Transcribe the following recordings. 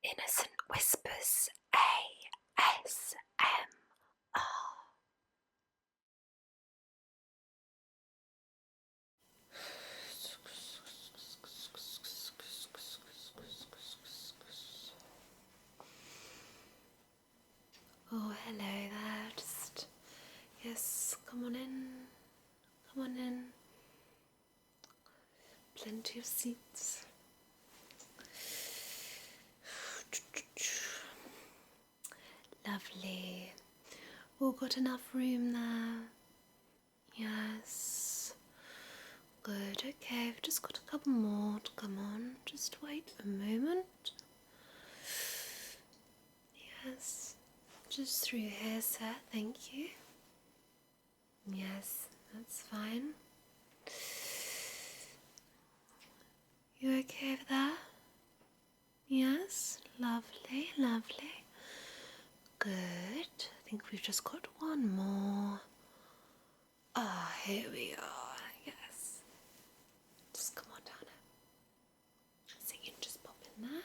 Innocent Whispers ASMR. Oh, hello there. Yes, come on in. Come on in. Plenty of seats. Lovely. All got enough room there? Yes. Good, okay, I've just got a couple more to come on. Just wait a moment. Yes. Just through here, sir, thank you. Yes, that's fine. You okay over there? Yes, lovely, lovely. Good. I think we've just got one more. Ah, here we are. Yes. Just come on down here. So you can just pop in there.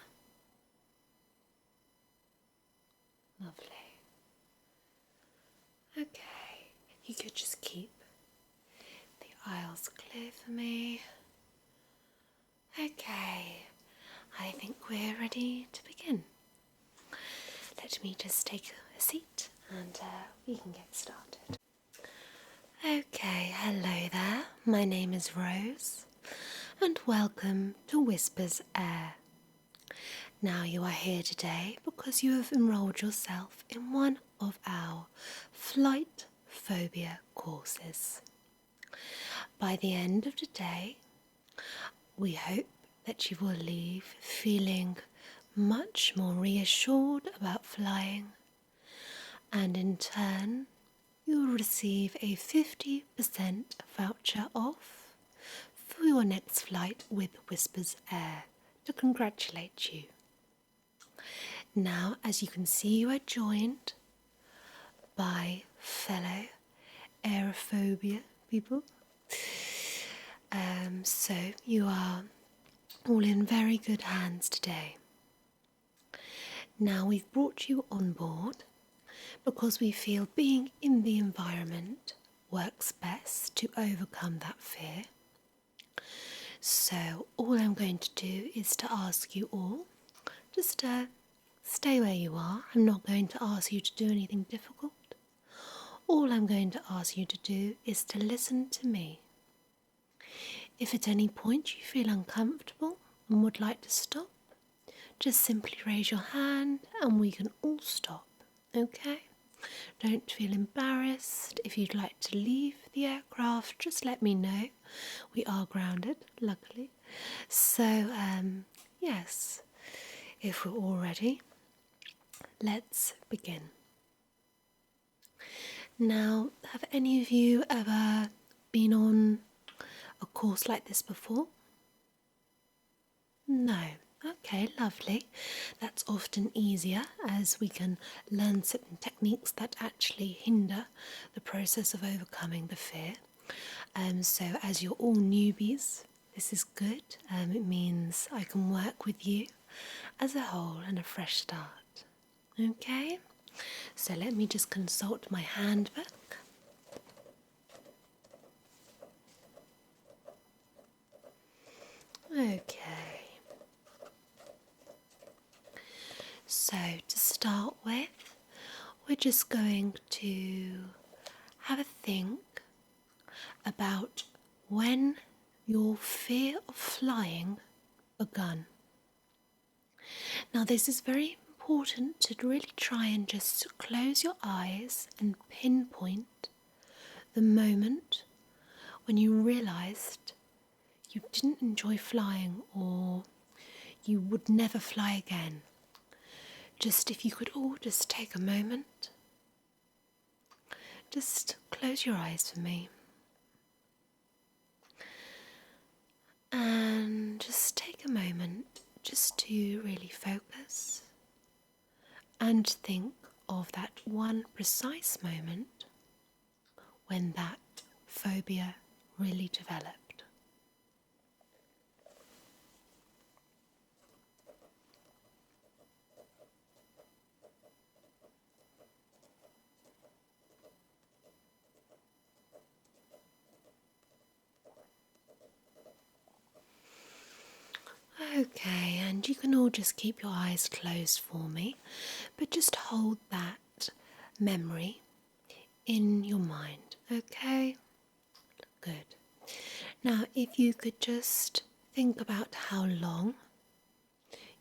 Lovely. Okay. You could just keep the aisles clear for me. Okay. I think we're ready to begin. Let me just take a seat and we can get started. Okay, hello there. My name is Rose and welcome to Whispers Air. Now you are here today because you have enrolled yourself in one of our flight phobia courses. By the end of the day, we hope that you will leave feeling much more reassured about flying, and in turn you will receive a 50% voucher off for your next flight with Whispers Air to congratulate you. Now, as you can see, you are joined by fellow aerophobia people. So you are all in very good hands today. Now we've brought you on board because we feel being in the environment works best to overcome that fear. So all I'm going to do is to ask you all just to stay where you are. I'm not going to ask you to do anything difficult. All I'm going to ask you to do is to listen to me. If at any point you feel uncomfortable and would like to stop, just simply raise your hand and we can all stop, okay? Don't feel embarrassed. If you'd like to leave the aircraft, just let me know. We are grounded, luckily. So, yes, if we're all ready, let's begin. Now, have any of you ever been on a course like this before? No. Okay, lovely. That's often easier as we can learn certain techniques that actually hinder the process of overcoming the fear. So as you're all newbies, this is good. It means I can work with you as a whole and a fresh start. Okay, so let me just consult my handbook. Okay. So to start with, we're just going to have a think about when your fear of flying begun. Now this is very important to really try and just close your eyes and pinpoint the moment when you realised you didn't enjoy flying or you would never fly again. Just if you could all just take a moment, just close your eyes for me. And just take a moment just to really focus and think of that one precise moment when that phobia really developed. Okay, and you can all just keep your eyes closed for me, but just hold that memory in your mind, okay? Good. Now, if you could just think about how long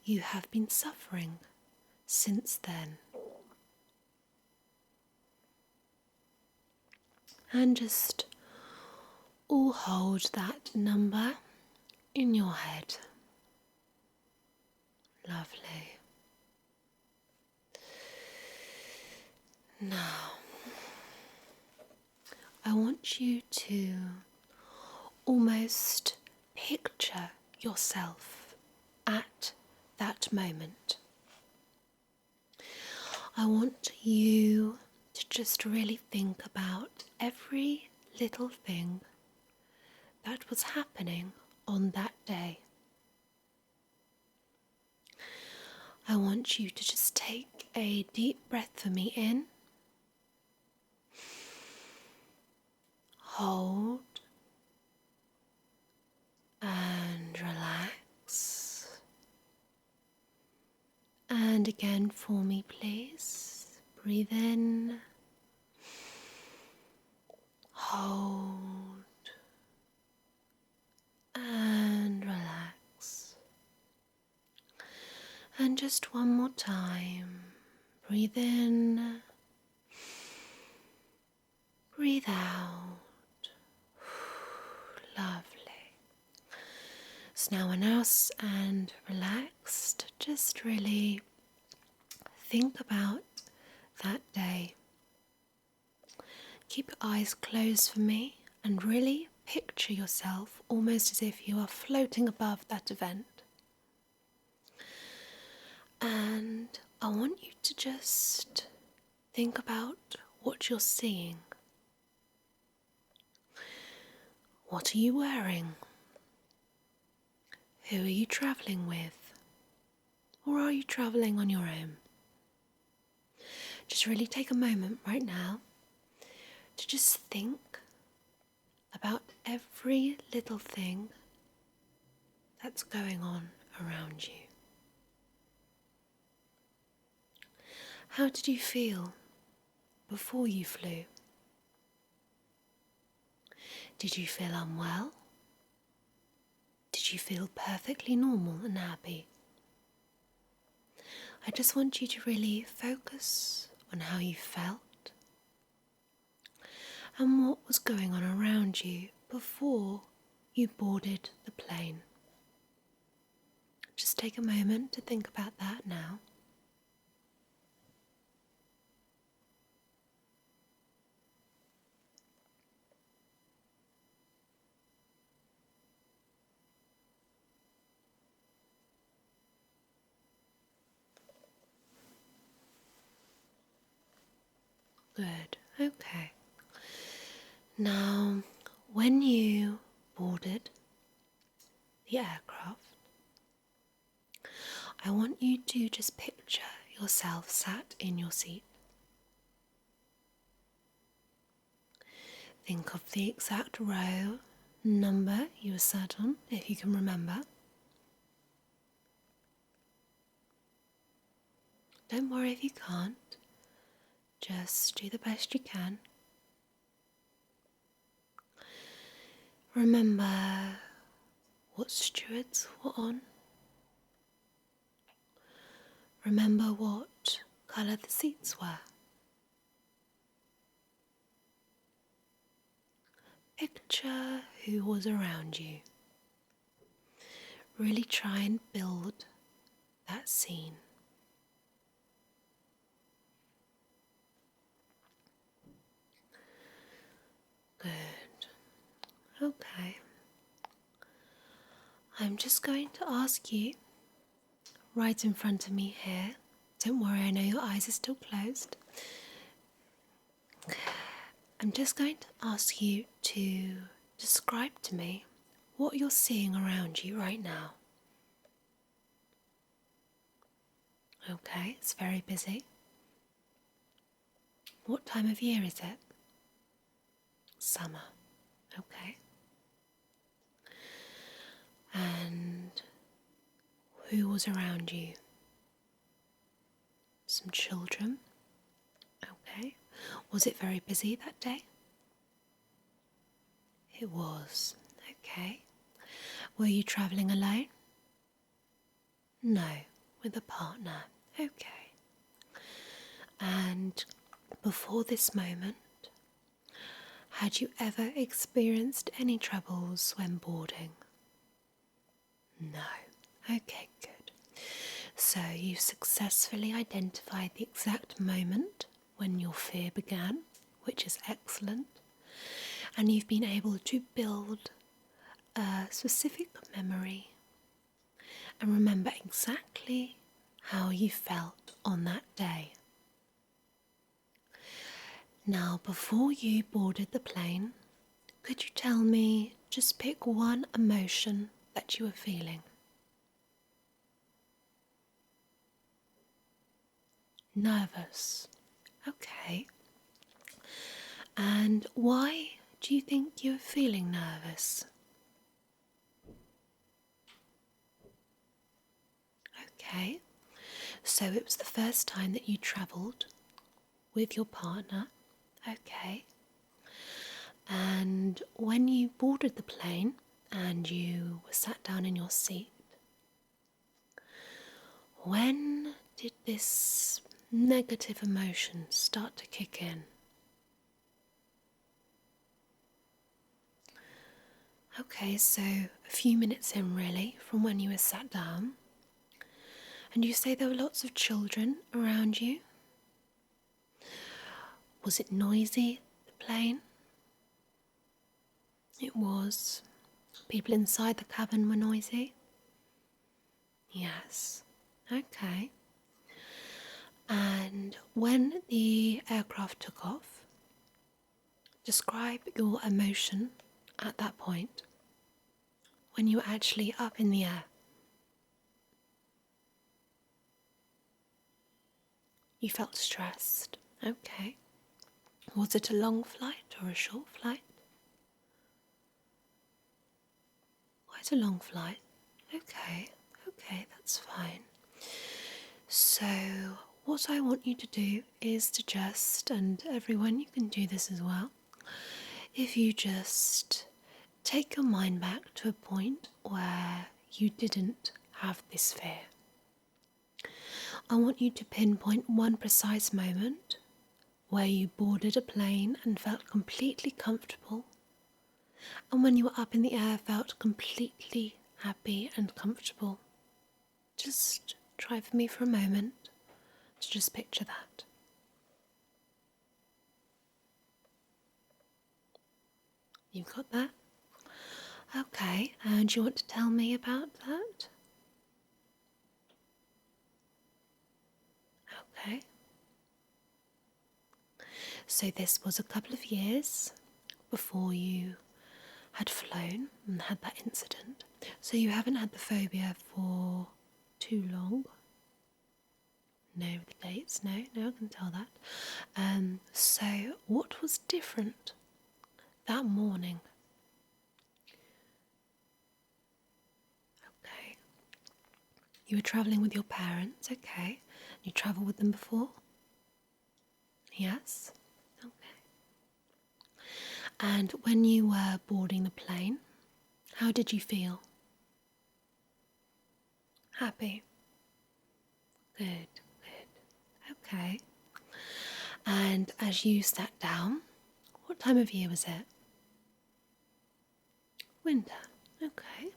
you have been suffering since then. And just all hold that number in your head. Lovely. Now, I want you to almost picture yourself at that moment. I want you to just really think about every little thing that was happening on that day. I want you to just take a deep breath for me in, hold, and relax. And again for me, please. Breathe in, hold, and relax. And just one more time. Breathe in, breathe out. Lovely. So now we're nice and relaxed. Just really think about that day. Keep your eyes closed for me and really picture yourself almost as if you are floating above that event. And I want you to just think about what you're seeing. What are you wearing? Who are you travelling with? Or are you travelling on your own? Just really take a moment right now to just think about every little thing that's going on around you. How did you feel before you flew? Did you feel unwell? Did you feel perfectly normal and happy? I just want you to really focus on how you felt and what was going on around you before you boarded the plane. Just take a moment to think about that now. Good, okay. Now, when you boarded the aircraft, I want you to just picture yourself sat in your seat. Think of the exact row, number you were sat on, if you can remember. Don't worry if you can't. Just do the best you can. Remember what stewards were on. Remember what colour the seats were. Picture who was around you. Really try and build that scene. Good. Okay. I'm just going to ask you, right in front of me here, don't worry, I know your eyes are still closed. I'm just going to ask you to describe to me what you're seeing around you right now. Okay, it's very busy. What time of year is it? Summer. Okay. And Who was around you? Some children. Okay. Was it very busy that day? It was. Okay. Were you travelling alone? No, with a partner. Okay. And before this moment, had you ever experienced any troubles when boarding? No. Okay, good. So you've successfully identified the exact moment when your fear began, which is excellent. And you've been able to build a specific memory and remember exactly how you felt on that day. Now, before you boarded the plane, could you tell me, just pick one emotion that you were feeling? Nervous. Okay. And why do you think you were feeling nervous? Okay. So it was the first time that you travelled with your partner. Okay. And when you boarded the plane and you were sat down in your seat, when did this negative emotion start to kick in? Okay, so a few minutes in really from when you were sat down. And you say there were lots of children around you. Was it noisy, the plane? It was. People inside the cabin were noisy? Yes. Okay. And when the aircraft took off, describe your emotion at that point when you were actually up in the air. You felt stressed. Okay. Was it a long flight or a short flight? Quite a long flight. Okay, that's fine. So, what I want you to do is to just, and everyone, you can do this as well, if you just take your mind back to a point where you didn't have this fear. I want you to pinpoint one precise moment where you boarded a plane and felt completely comfortable, and when you were up in the air felt completely happy and comfortable. Just try for me for a moment to just picture that. You've got that? Okay, and do you want to tell me about that? Okay. So this was a couple of years before you had flown and had that incident. So you haven't had the phobia for too long. No, the dates, no, I can tell that. So what was different that morning? Okay. You were travelling with your parents, okay. You travelled with them before? Yes? Okay. And when you were boarding the plane, how did you feel? Happy? Good. Okay. And as you sat down, what time of year was it? Winter. Okay.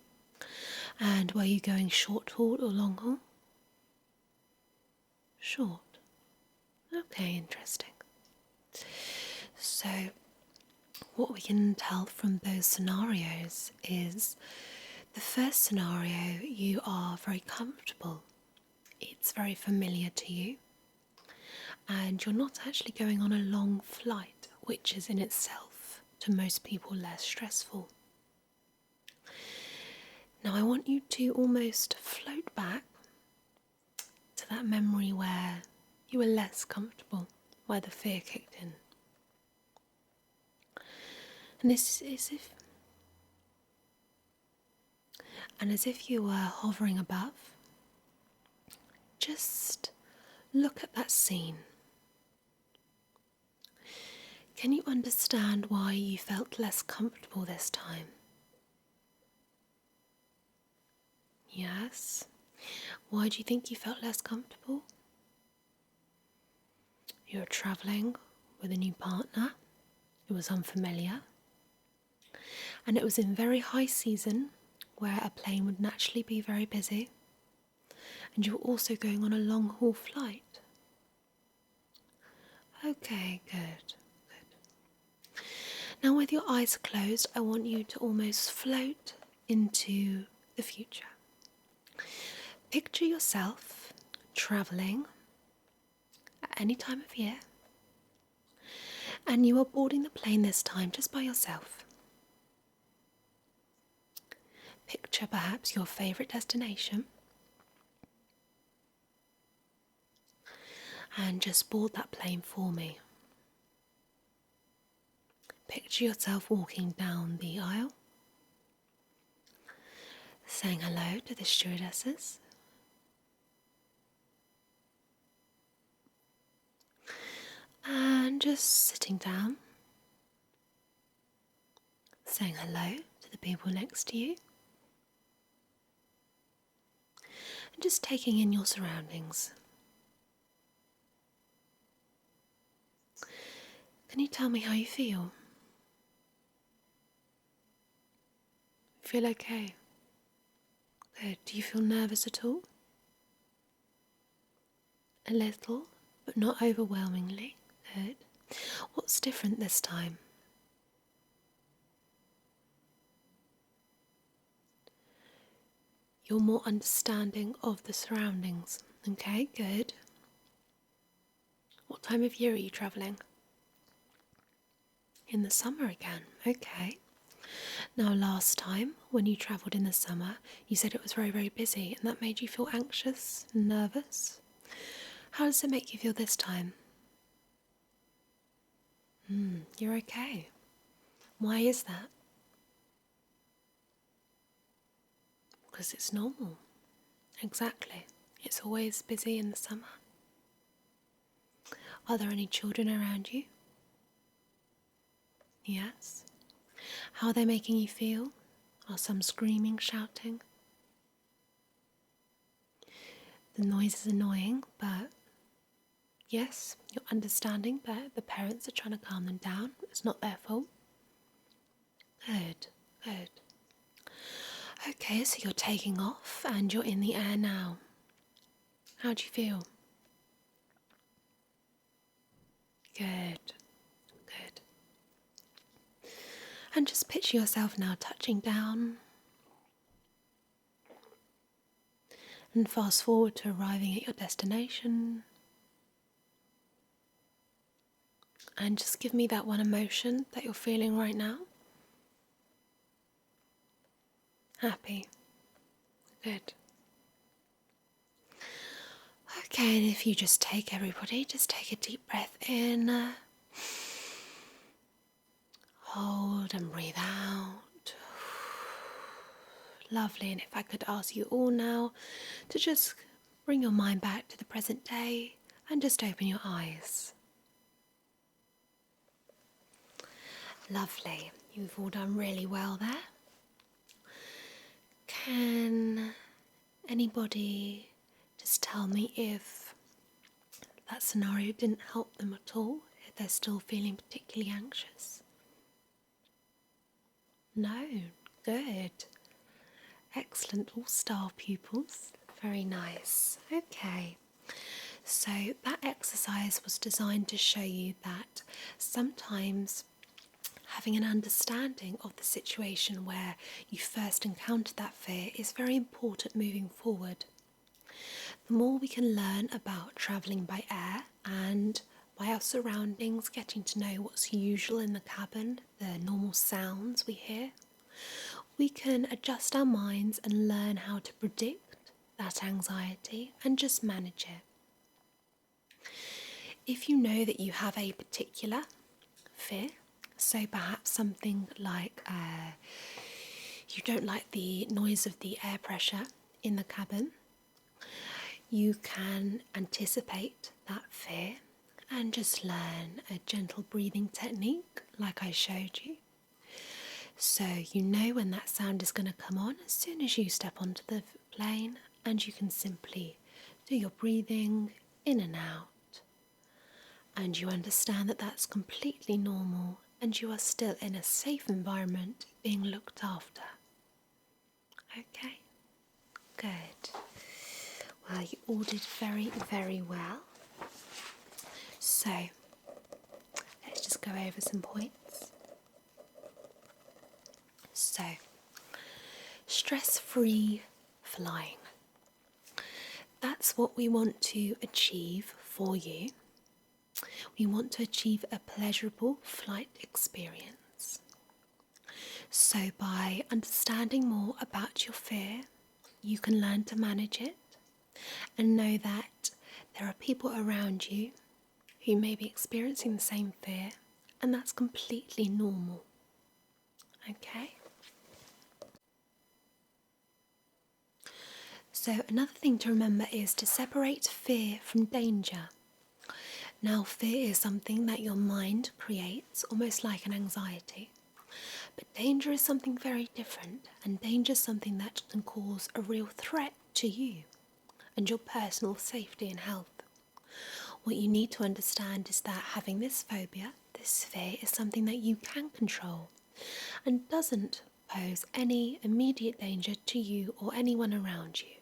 And were you going short haul or long haul? Short. Okay, interesting. So, what we can tell from those scenarios is the first scenario, you are very comfortable. It's very familiar to you. And you're not actually going on a long flight, which is in itself, to most people, less stressful. Now, I want you to almost float back to that memory where you were less comfortable, where the fear kicked in. And it's as if you were hovering above, just look at that scene. Can you understand why you felt less comfortable this time? Yes. Why do you think you felt less comfortable? You were travelling with a new partner. It was unfamiliar. And it was in very high season where a plane would naturally be very busy. And you were also going on a long haul flight. Okay, good. Now with your eyes closed, I want you to almost float into the future. Picture yourself travelling at any time of year, and you are boarding the plane this time just by yourself. Picture perhaps your favourite destination and just board that plane for me. Picture yourself walking down the aisle, saying hello to the stewardesses. And just sitting down, saying hello to the people next to you. And just taking in your surroundings. Can you tell me how you feel? Feel okay? Good. Do you feel nervous at all? A little, but not overwhelmingly. Good. What's different this time? You're more understanding of the surroundings. Okay, good. What time of year are you travelling? In the summer again. Okay. Now last time when you travelled in the summer, you said it was very, very busy and that made you feel anxious and nervous. How does it make you feel this time? You're okay. Why is that? Because it's normal. Exactly. It's always busy in the summer. Are there any children around you? Yes. How are they making you feel? Are some screaming, shouting? The noise is annoying, but yes, you're understanding that the parents are trying to calm them down. It's not their fault. Good, good. Okay, so you're taking off and you're in the air now. How do you feel? Good, good. And just picture yourself now touching down. And fast forward to arriving at your destination. And just give me that one emotion that you're feeling right now. Happy. Good. Okay, and if you just take a deep breath in. Hold and breathe out. Lovely, and if I could ask you all now to just bring your mind back to the present day and just open your eyes. Lovely, you've all done really well there. Can anybody just tell me if that scenario didn't help them at all, if they're still feeling particularly anxious? No, good. Excellent, all star pupils. Very nice. Okay, so that exercise was designed to show you that sometimes having an understanding of the situation where you first encountered that fear is very important moving forward. The more we can learn about travelling by air and by our surroundings, getting to know what's usual in the cabin, the normal sounds we hear, we can adjust our minds and learn how to predict that anxiety and just manage it. If you know that you have a particular fear, so perhaps something like you don't like the noise of the air pressure in the cabin, you can anticipate that fear and just learn a gentle breathing technique like I showed you. So you know when that sound is going to come on as soon as you step onto the plane, and you can simply do your breathing in and out. And you understand that that's completely normal and you are still in a safe environment being looked after. Okay, good. Well, you all did very, very well. So, let's just go over some points. So, stress-free flying. That's what we want to achieve for you. We want to achieve a pleasurable flight experience. So by understanding more about your fear, you can learn to manage it and know that there are people around you who may be experiencing the same fear, and that's completely normal. Okay? So another thing to remember is to separate fear from danger. Now, fear is something that your mind creates, almost like an anxiety. But danger is something very different, and danger is something that can cause a real threat to you and your personal safety and health. What you need to understand is that having this phobia, this fear, is something that you can control and doesn't pose any immediate danger to you or anyone around you.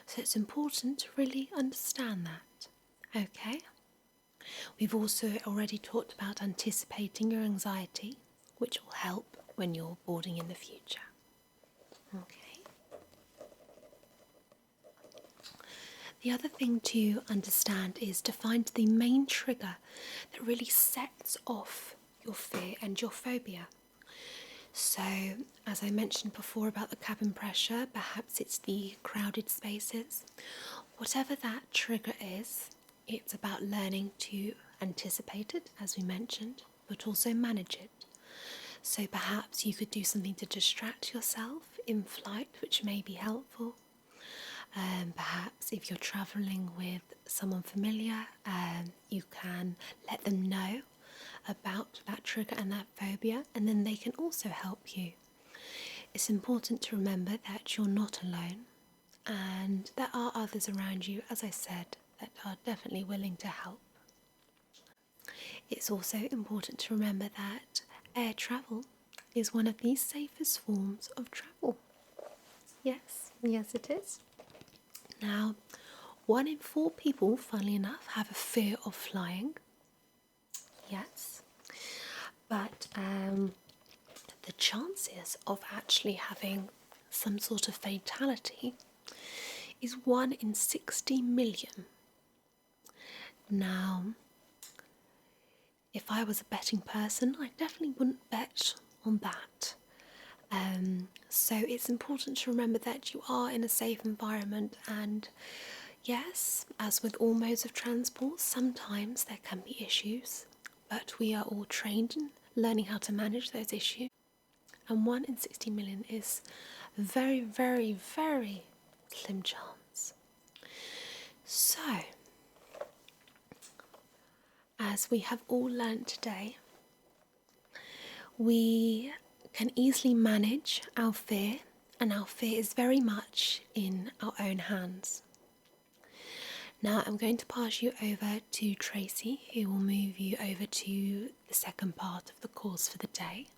So it's important to really understand that. Okay? We've also already talked about anticipating your anxiety, which will help when you're boarding in the future. Okay. The other thing to understand is to find the main trigger that really sets off your fear and your phobia. So, as I mentioned before about the cabin pressure, perhaps it's the crowded spaces. Whatever that trigger is, it's about learning to anticipate it, as we mentioned, but also manage it. So perhaps you could do something to distract yourself in flight, which may be helpful. Perhaps if you're travelling with someone familiar, you can let them know about that trigger and that phobia, and then they can also help you. It's important to remember that you're not alone, and there are others around you, as I said, that are definitely willing to help. It's also important to remember that air travel is one of the safest forms of travel. Yes it is. Now, 1 in 4 people, funnily enough, have a fear of flying. Yes. But the chances of actually having some sort of fatality is 1 in 60 million. Now, if I was a betting person, I definitely wouldn't bet on that. So it's important to remember that you are in a safe environment, and yes, as with all modes of transport, sometimes there can be issues, but we are all trained in learning how to manage those issues. And 1 in 60 million is a very, very, very slim chance. So, as we have all learnt today, we can easily manage our fear, and our fear is very much in our own hands. Now I'm going to pass you over to Tracy, who will move you over to the second part of the course for the day.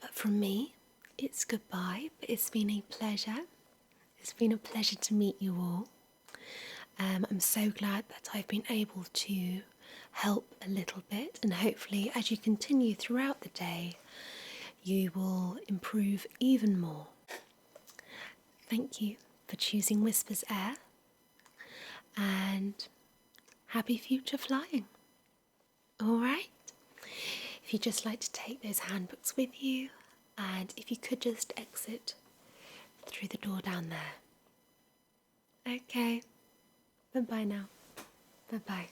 But from me, it's goodbye, but it's been a pleasure. It's been a pleasure to meet you all. I'm so glad that I've been able to help a little bit, and hopefully as you continue throughout the day, you will improve even more. Thank you for choosing Whispers Air, and happy future flying. Alright? If you'd just like to take those handbooks with you, and if you could just exit through the door down there. Okay, bye-bye now. Bye-bye.